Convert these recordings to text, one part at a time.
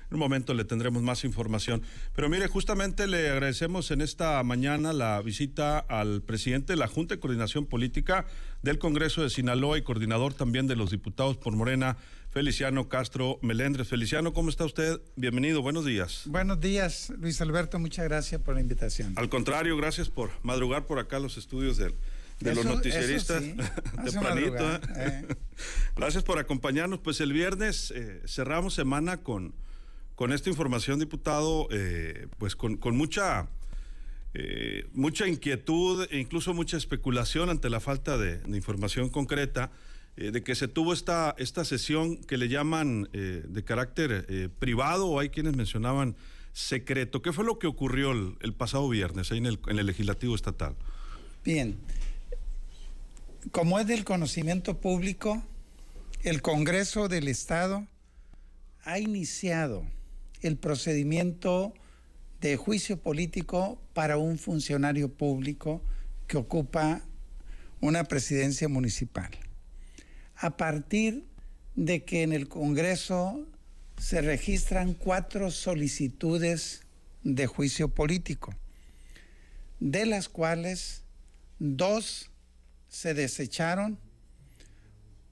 En un momento le tendremos más información. Pero mire, justamente le agradecemos en esta mañana la visita al presidente de la Junta de Coordinación Política del Congreso de Sinaloa y coordinador también de los diputados por Morena, Feliciano Castro Melendres. Feliciano, ¿cómo está usted? Bienvenido, buenos días. Buenos días, Luis Alberto, muchas gracias por la invitación. Al contrario, gracias por madrugar por acá a los estudios de los noticieristas. Sí, tempranito. Gracias por acompañarnos. Pues el viernes cerramos semana con esta información, diputado, pues con mucha inquietud e incluso mucha especulación ante la falta de información concreta, de que se tuvo esta sesión que le llaman de carácter privado, o hay quienes mencionaban secreto. ¿Qué fue lo que ocurrió el pasado viernes ahí en el Legislativo Estatal? Bien, como es del conocimiento público, el Congreso del Estado ha iniciado el procedimiento de juicio político para un funcionario público que ocupa una presidencia municipal. A partir de que en el Congreso se registran 4 solicitudes de juicio político, de las cuales 2 se desecharon.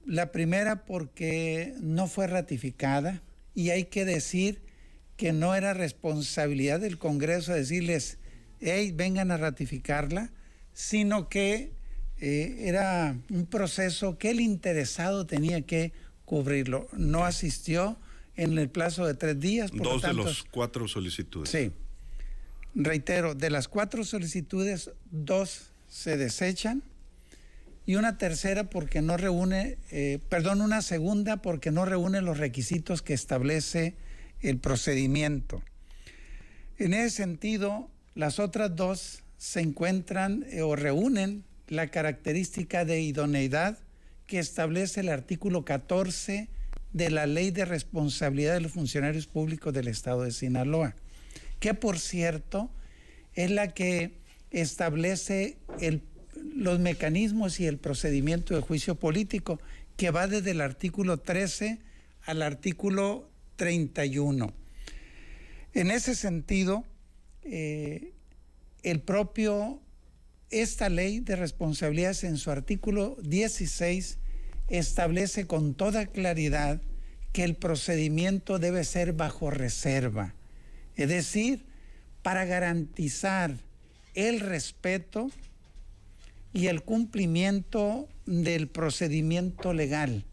La primera porque no fue ratificada, y hay que decir que no era responsabilidad del Congreso decirles, hey, vengan a ratificarla, sino que era un proceso que el interesado tenía que cubrirlo. No asistió en el plazo de 3 días. Por 2 de los 4 solicitudes. Sí. Reitero, de las 4 solicitudes, 2 se desechan, y una tercera porque no reúne, una segunda porque no reúne los requisitos que establece el procedimiento. En ese sentido, las otras 2 se encuentran o reúnen la característica de idoneidad que establece el artículo 14 de la Ley de Responsabilidad de los Funcionarios Públicos del Estado de Sinaloa, que por cierto es la que establece los mecanismos y el procedimiento de juicio político, que va desde el artículo 13 al artículo 31. En ese sentido, esta ley de responsabilidades en su artículo 16 establece con toda claridad que el procedimiento debe ser bajo reserva, es decir, para garantizar el respeto y el cumplimiento del procedimiento legal.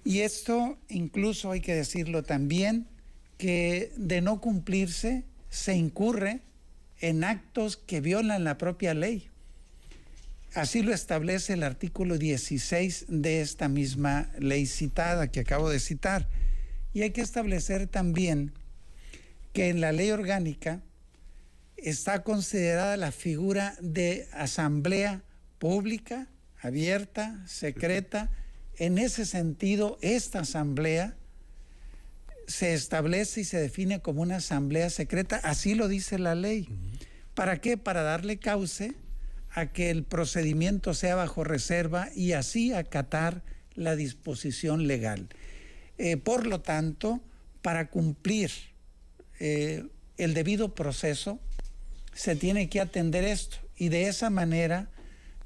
Y esto incluso hay que decirlo también, que de no cumplirse se incurre en actos que violan la propia ley. Así lo establece el artículo 16 de esta misma ley citada que acabo de citar. Y hay que establecer también que en la ley orgánica está considerada la figura de asamblea pública, abierta, secreta. En ese sentido, esta asamblea se establece y se define como una asamblea secreta, así lo dice la ley. ¿Para qué? Para darle cauce a que el procedimiento sea bajo reserva y así acatar la disposición legal. Por lo tanto, para cumplir el debido proceso, se tiene que atender esto y de esa manera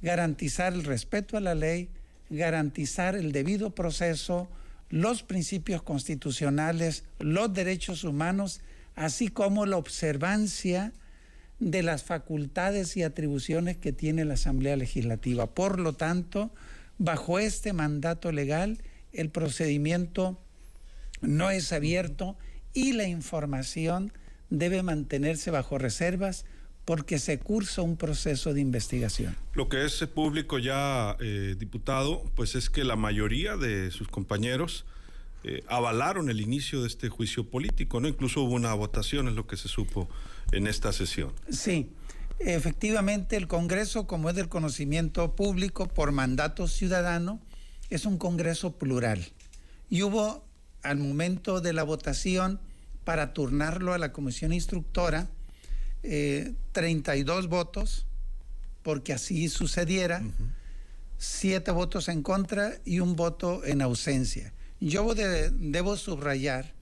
garantizar el respeto a la ley, garantizar el debido proceso, los principios constitucionales, los derechos humanos, así como la observancia de las facultades y atribuciones que tiene la Asamblea Legislativa. Por lo tanto, bajo este mandato legal, el procedimiento no es abierto y la información debe mantenerse bajo reservas porque se cursa un proceso de investigación. Lo que es público ya, diputado, pues es que la mayoría de sus compañeros avalaron el inicio de este juicio político, ¿no? Incluso hubo una votación, es lo que se supo en esta sesión. Sí, efectivamente el Congreso, como es del conocimiento público por mandato ciudadano, es un Congreso plural. Y hubo, al momento de la votación, para turnarlo a la comisión instructora, 32 votos, porque así sucediera, 7 votos en contra y 1 voto en ausencia. Yo debo subrayar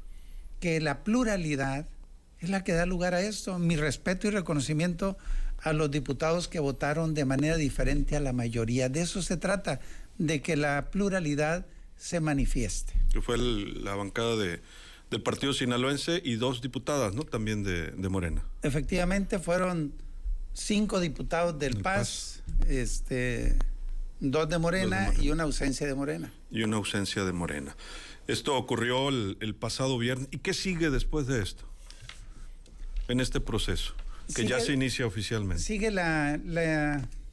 que la pluralidad es la que da lugar a esto. Mi respeto y reconocimiento a los diputados que votaron de manera diferente a la mayoría. De eso se trata, de que la pluralidad se manifieste. Que fue la bancada del partido sinaloense y 2 diputadas, ¿no? También de Morena. Efectivamente, fueron 5 diputados del PAS, 2 de Morena y una ausencia de Morena. Y una ausencia de Morena. Esto ocurrió el pasado viernes. ¿Y qué sigue después de esto? En este proceso, que ya se inicia oficialmente. Sigue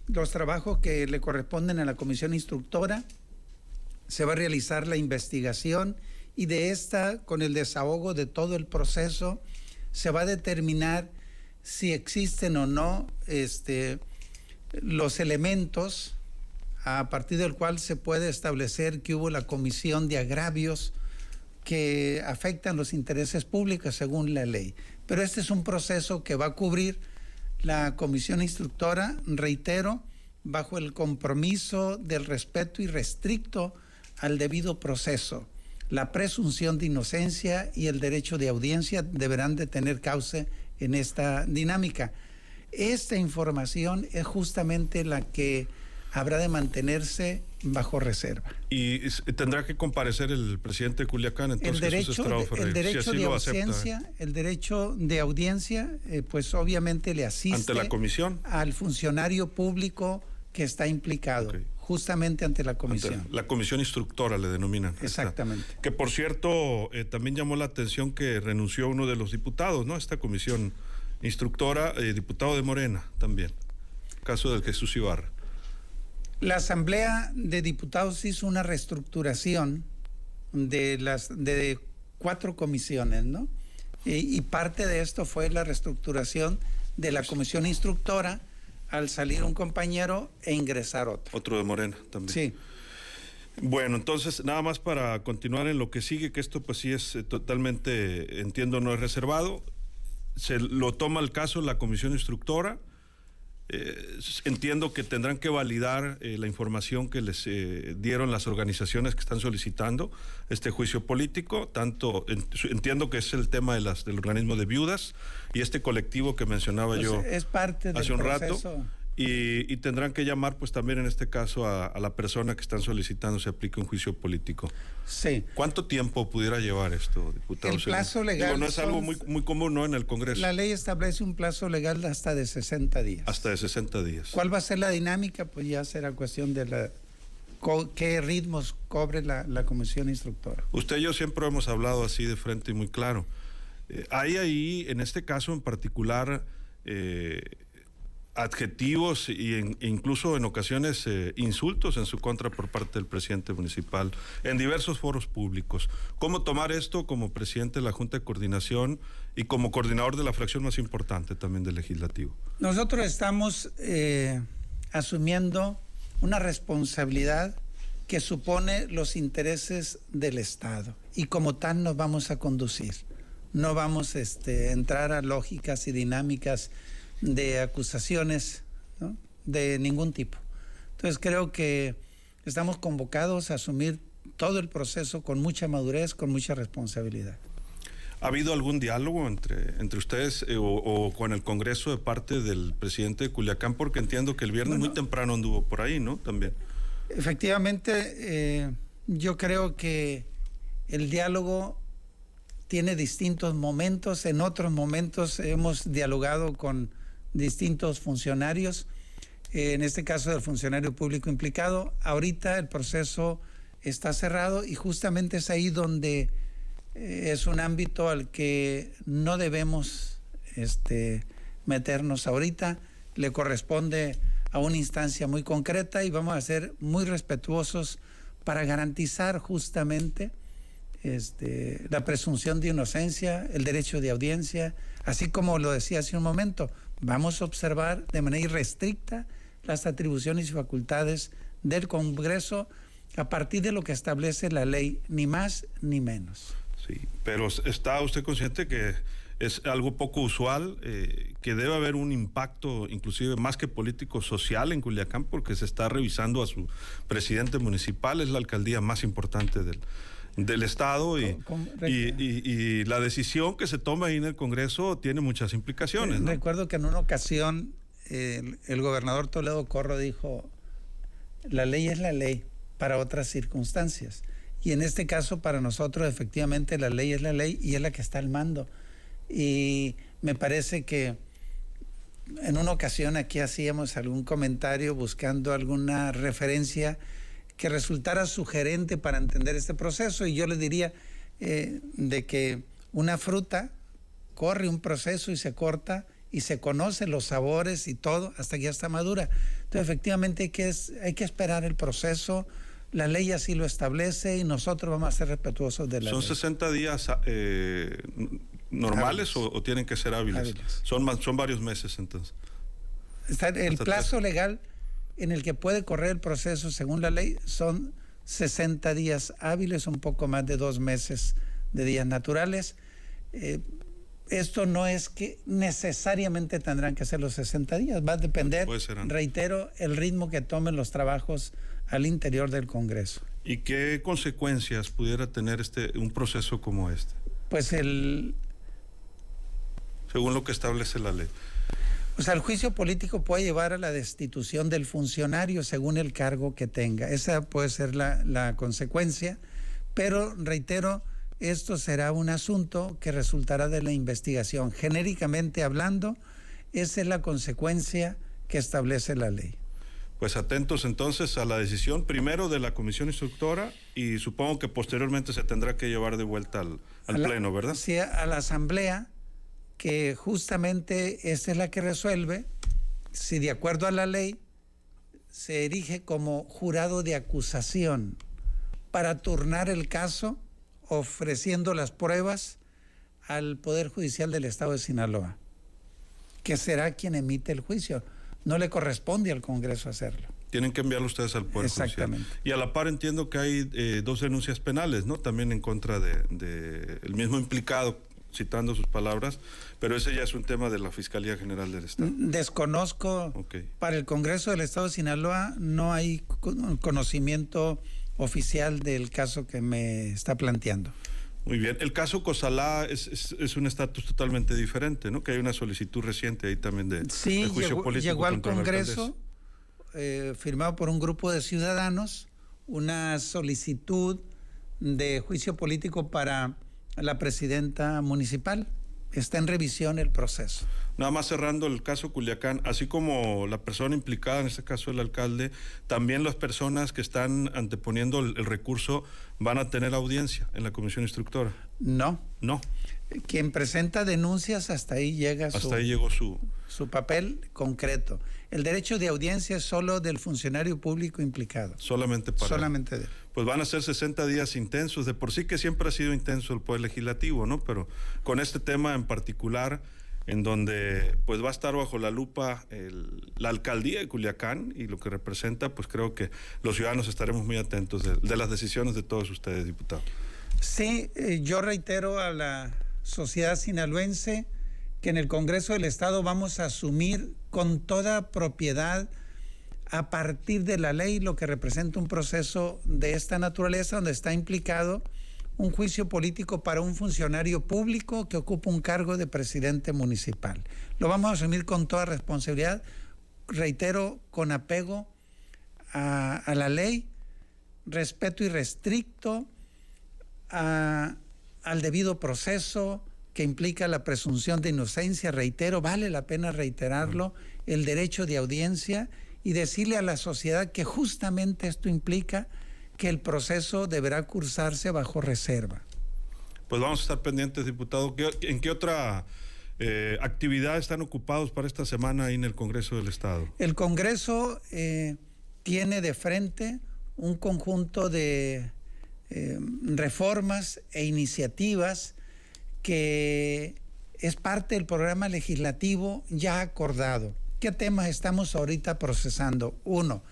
los trabajos que le corresponden a la comisión instructora. Se va a realizar la investigación y de esta, con el desahogo de todo el proceso, se va a determinar si existen o no los elementos a partir del cual se puede establecer que hubo la comisión de agravios que afectan los intereses públicos según la ley. Pero este es un proceso que va a cubrir la comisión instructora, reitero, bajo el compromiso del respeto irrestricto al debido proceso. La presunción de inocencia y el derecho de audiencia deberán de tener cauce en esta dinámica. Esta información es justamente la que habrá de mantenerse bajo reserva. Y tendrá que comparecer el presidente de Culiacán, entonces Jesús Estrada Ferreira, el derecho si así de lo audiencia, acepta. el derecho de audiencia, pues obviamente le asiste ante la comisión, al funcionario público que está implicado, justamente ante la comisión. La comisión instructora le denominan. Exactamente. Que por cierto, también llamó la atención que renunció uno de los diputados, ¿no? Esta comisión instructora, diputado de Morena también, caso del Jesús Ibarra. La Asamblea de Diputados hizo una reestructuración de 4 comisiones, ¿no? Y parte de esto fue la reestructuración de la comisión instructora al salir un compañero e ingresar otro. Otro de Morena también. Sí. Bueno, entonces, nada más para continuar en lo que sigue, que esto pues sí es totalmente, entiendo, no es reservado. Se lo toma el caso la comisión instructora. Entiendo que tendrán que validar la información que les dieron las organizaciones que están solicitando este juicio político, tanto entiendo que es el tema del organismo de viudas y este colectivo que mencionaba pues yo es parte hace del un proceso. rato. Y tendrán que llamar, pues también en este caso, a la persona que están solicitando se aplique un juicio político. Sí. ¿Cuánto tiempo pudiera llevar esto, diputado? El plazo legal. Digo, no es algo muy común, ¿no? En el Congreso. La ley establece un plazo legal hasta de 60 días. Hasta de 60 días. ¿Cuál va a ser la dinámica? Pues ya será cuestión de qué ritmos cobre la comisión instructora. Usted y yo siempre hemos hablado así de frente y muy claro. Hay ahí, en este caso en particular, adjetivos e incluso en ocasiones insultos en su contra por parte del presidente municipal en diversos foros públicos. ¿Cómo tomar esto como presidente de la Junta de Coordinación y como coordinador de la fracción más importante también del Legislativo? Nosotros estamos asumiendo una responsabilidad que supone los intereses del Estado y como tal nos vamos a conducir. No vamos a entrar a lógicas y dinámicas de acusaciones, ¿no? De ningún tipo. Entonces creo que estamos convocados a asumir todo el proceso con mucha madurez, con mucha responsabilidad. ¿Ha habido algún diálogo entre ustedes o con el Congreso de parte del presidente de Culiacán? Porque entiendo que el viernes muy temprano anduvo por ahí, ¿no? También. Efectivamente, yo creo que el diálogo tiene distintos momentos. En otros momentos hemos dialogado con distintos funcionarios, en este caso del funcionario público implicado. Ahorita el proceso está cerrado y justamente es ahí donde es un ámbito al que no debemos meternos ahorita. Le corresponde a una instancia muy concreta y vamos a ser muy respetuosos para garantizar justamente la presunción de inocencia, el derecho de audiencia, así como lo decía hace un momento. Vamos a observar de manera irrestricta las atribuciones y facultades del Congreso a partir de lo que establece la ley, ni más ni menos. Sí, pero ¿está usted consciente que es algo poco usual, que debe haber un impacto, inclusive más que político, social en Culiacán, porque se está revisando a su presidente municipal? Es la alcaldía más importante del Estado y la decisión que se toma ahí en el Congreso tiene muchas implicaciones, ¿no? Recuerdo que en una ocasión el gobernador Toledo Corro dijo, la ley es la ley para otras circunstancias. Y en este caso, para nosotros, efectivamente, la ley es la ley y es la que está al mando. Y me parece que en una ocasión aquí hacíamos algún comentario buscando alguna referencia que resultara sugerente para entender este proceso, y yo le diría de que una fruta corre un proceso y se corta y se conocen los sabores y todo hasta que ya está madura. Entonces, efectivamente, hay que esperar el proceso. La ley así lo establece y nosotros vamos a ser respetuosos de la ley. ¿Son 60 días normales o tienen que ser hábiles? Son varios meses, entonces. El plazo legal en el que puede correr el proceso según la ley son 60 días hábiles, un poco más de 2 meses de días naturales. Esto no es que necesariamente tendrán que ser los 60 días, va a depender, reitero, el ritmo que tomen los trabajos al interior del Congreso. ¿Y qué consecuencias pudiera tener un proceso como este? Pues según lo que establece la ley. O sea, el juicio político puede llevar a la destitución del funcionario según el cargo que tenga. Esa puede ser la consecuencia, pero reitero, esto será un asunto que resultará de la investigación. Genéricamente hablando, esa es la consecuencia que establece la ley. Pues atentos entonces a la decisión primero de la comisión instructora y supongo que posteriormente se tendrá que llevar de vuelta al pleno, ¿verdad? Sí, a la asamblea, que justamente esta es la que resuelve si de acuerdo a la ley se erige como jurado de acusación para turnar el caso ofreciendo las pruebas al Poder Judicial del Estado de Sinaloa, que será quien emite el juicio. No le corresponde al Congreso hacerlo. Tienen que enviarlo ustedes al Poder Judicial. Exactamente. Y a la par entiendo que hay 2 denuncias penales, ¿no? También en contra de el mismo implicado, citando sus palabras, pero ese ya es un tema de la Fiscalía General del Estado. Desconozco. Para el Congreso del Estado de Sinaloa no hay conocimiento oficial del caso que me está planteando. Muy bien. El caso Cozalá es un estatus totalmente diferente, ¿no? Que hay una solicitud reciente ahí también de juicio político. Llegó al Congreso, firmado por un grupo de ciudadanos, una solicitud de juicio político para la presidenta municipal. Está en revisión el proceso. Nada más cerrando el caso Culiacán, así como la persona implicada, en este caso el alcalde, también las personas que están anteponiendo el recurso van a tener audiencia en la comisión instructora. No. No. Quien presenta denuncias, hasta ahí llega hasta ahí llegó su papel concreto. El derecho de audiencia es solo del funcionario público implicado. Solamente para solamente de él. Pues van a ser 60 días intensos, de por sí que siempre ha sido intenso el Poder Legislativo, ¿no? Pero con este tema en particular, en donde pues va a estar bajo la lupa la alcaldía de Culiacán y lo que representa, pues creo que los ciudadanos estaremos muy atentos de las decisiones de todos ustedes, diputado. Sí, yo reitero a la sociedad sinaloense que en el Congreso del Estado vamos a asumir con toda propiedad, a partir de la ley, lo que representa un proceso de esta naturaleza, donde está implicado un juicio político para un funcionario público que ocupa un cargo de presidente municipal. Lo vamos a asumir con toda responsabilidad, reitero, con apego a la ley, respeto irrestricto al debido proceso que implica la presunción de inocencia. Reitero, vale la pena reiterarlo, el derecho de audiencia, y decirle a la sociedad que justamente esto implica que el proceso deberá cursarse bajo reserva. Pues vamos a estar pendientes, diputado. ¿En qué otra actividad están ocupados para esta semana ahí en el Congreso del Estado? El Congreso tiene de frente un conjunto de reformas e iniciativas que es parte del programa legislativo ya acordado. ¿Qué temas estamos ahorita procesando? 1,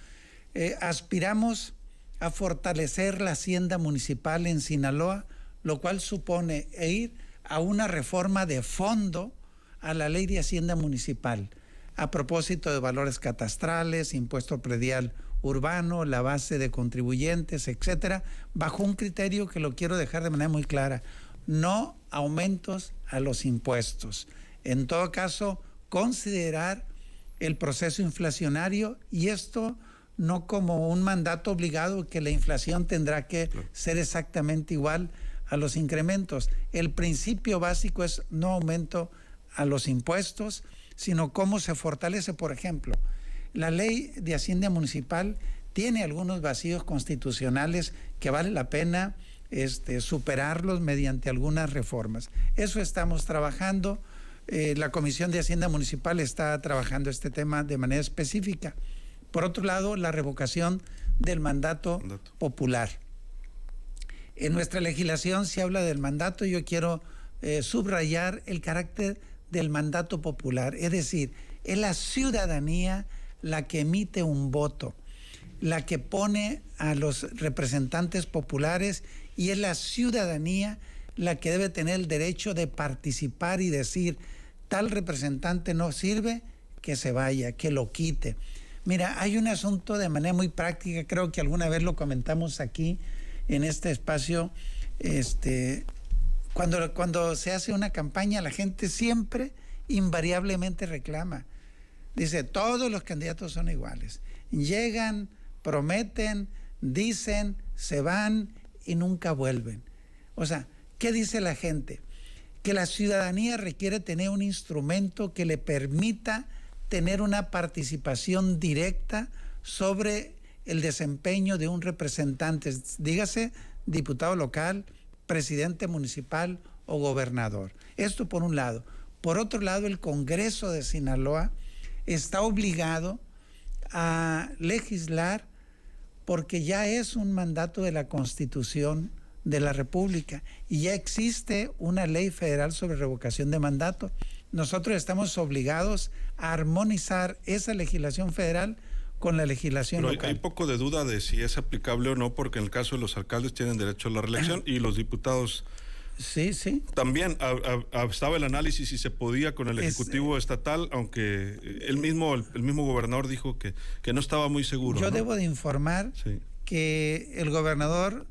aspiramos a fortalecer la hacienda municipal en Sinaloa, lo cual supone ir a una reforma de fondo a la ley de hacienda municipal, a propósito de valores catastrales, impuesto predial urbano, la base de contribuyentes, etcétera, bajo un criterio que lo quiero dejar de manera muy clara: no aumentos a los impuestos. En todo caso, considerar el proceso inflacionario, y esto no como un mandato obligado que la inflación tendrá que ser exactamente igual a los incrementos. El principio básico es no aumento a los impuestos, sino cómo se fortalece. Por ejemplo, la ley de Hacienda Municipal tiene algunos vacíos constitucionales que vale la pena superarlos mediante algunas reformas. Eso estamos trabajando. La Comisión de Hacienda Municipal está trabajando este tema de manera específica. Por otro lado, la revocación del mandato popular. En nuestra legislación se habla del mandato. Yo quiero subrayar el carácter del mandato popular, es decir, es la ciudadanía la que emite un voto, la que pone a los representantes populares, y es la ciudadanía la que debe tener el derecho de participar y decir: tal representante no sirve, que se vaya, que lo quite. Mira, hay un asunto de manera muy práctica, creo que alguna vez lo comentamos aquí en este espacio. Cuando se hace una campaña, la gente siempre invariablemente reclama. Dice: todos los candidatos son iguales. Llegan, prometen, dicen, se van y nunca vuelven. O sea, ¿qué dice la gente? Que la ciudadanía requiere tener un instrumento que le permita tener una participación directa sobre el desempeño de un representante, dígase diputado local, presidente municipal o gobernador. Esto por un lado. Por otro lado, el Congreso de Sinaloa está obligado a legislar porque ya es un mandato de la Constitución de la República y ya existe una ley federal sobre revocación de mandato. Nosotros estamos obligados a armonizar esa legislación federal con la legislación local. Hay poco de duda de si es aplicable o no, porque en el caso de los alcaldes tienen derecho a la reelección y los diputados sí. También estaba el análisis si se podía con el Ejecutivo estatal, aunque el mismo gobernador dijo que no estaba muy seguro. Yo debo de informar que el gobernador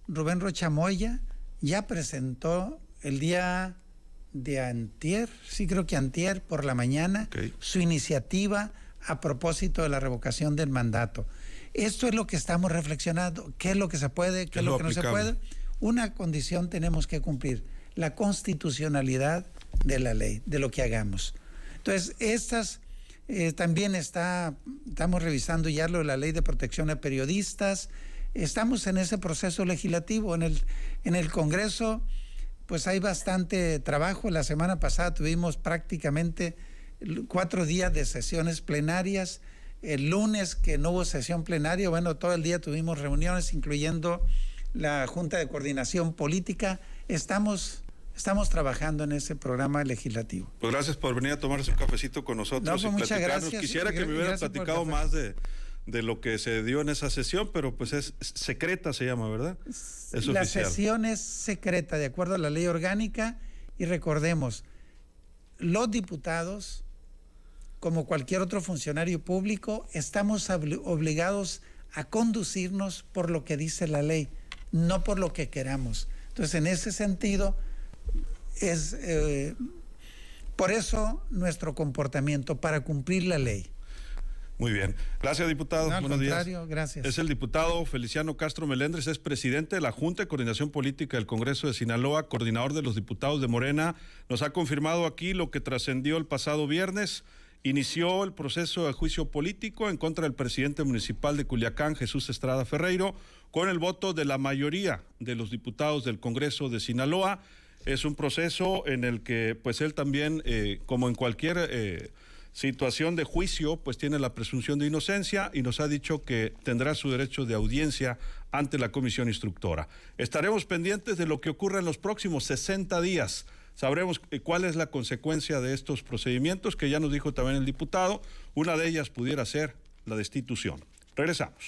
Rubén Rocha Moya ya presentó el día de antier, sí creo que antier por la mañana, su iniciativa a propósito de la revocación del mandato. Esto es lo que estamos reflexionando: qué es lo que se puede, qué es lo que no se puede. Una condición tenemos que cumplir: la constitucionalidad de la ley, de lo que hagamos. Entonces, también estamos revisando ya lo de la ley de protección a periodistas. Estamos en ese proceso legislativo. En el Congreso, pues hay bastante trabajo. La semana pasada tuvimos prácticamente 4 días de sesiones plenarias. El lunes, que no hubo sesión plenaria, bueno, todo el día tuvimos reuniones, incluyendo la Junta de Coordinación Política. Estamos trabajando en ese programa legislativo. Pues gracias por venir a tomarse un cafecito con nosotros. No, pues muchas gracias. Quisiera que me hubieran platicado más de lo que se dio en esa sesión, pero pues es secreta, se llama, ¿verdad? Es la oficial. sesión es secreta, de acuerdo a la ley orgánica, y recordemos, los diputados, como cualquier otro funcionario público, estamos obligados a conducirnos por lo que dice la ley, no por lo que queramos. Entonces, en ese sentido, es por eso nuestro comportamiento, para cumplir la ley. Muy bien. Gracias, diputado. No, Buenos días. Gracias. Es el diputado Feliciano Castro Melendres, es presidente de la Junta de Coordinación Política del Congreso de Sinaloa, coordinador de los diputados de Morena. Nos ha confirmado aquí lo que trascendió el pasado viernes. Inició el proceso de juicio político en contra del presidente municipal de Culiacán, Jesús Estrada Ferreiro, con el voto de la mayoría de los diputados del Congreso de Sinaloa. Es un proceso en el que, pues él también, como en cualquier situación de juicio, pues tiene la presunción de inocencia y nos ha dicho que tendrá su derecho de audiencia ante la comisión instructora. Estaremos pendientes de lo que ocurra en los próximos 60 días. Sabremos cuál es la consecuencia de estos procedimientos, que ya nos dijo también el diputado. Una de ellas pudiera ser la destitución. Regresamos.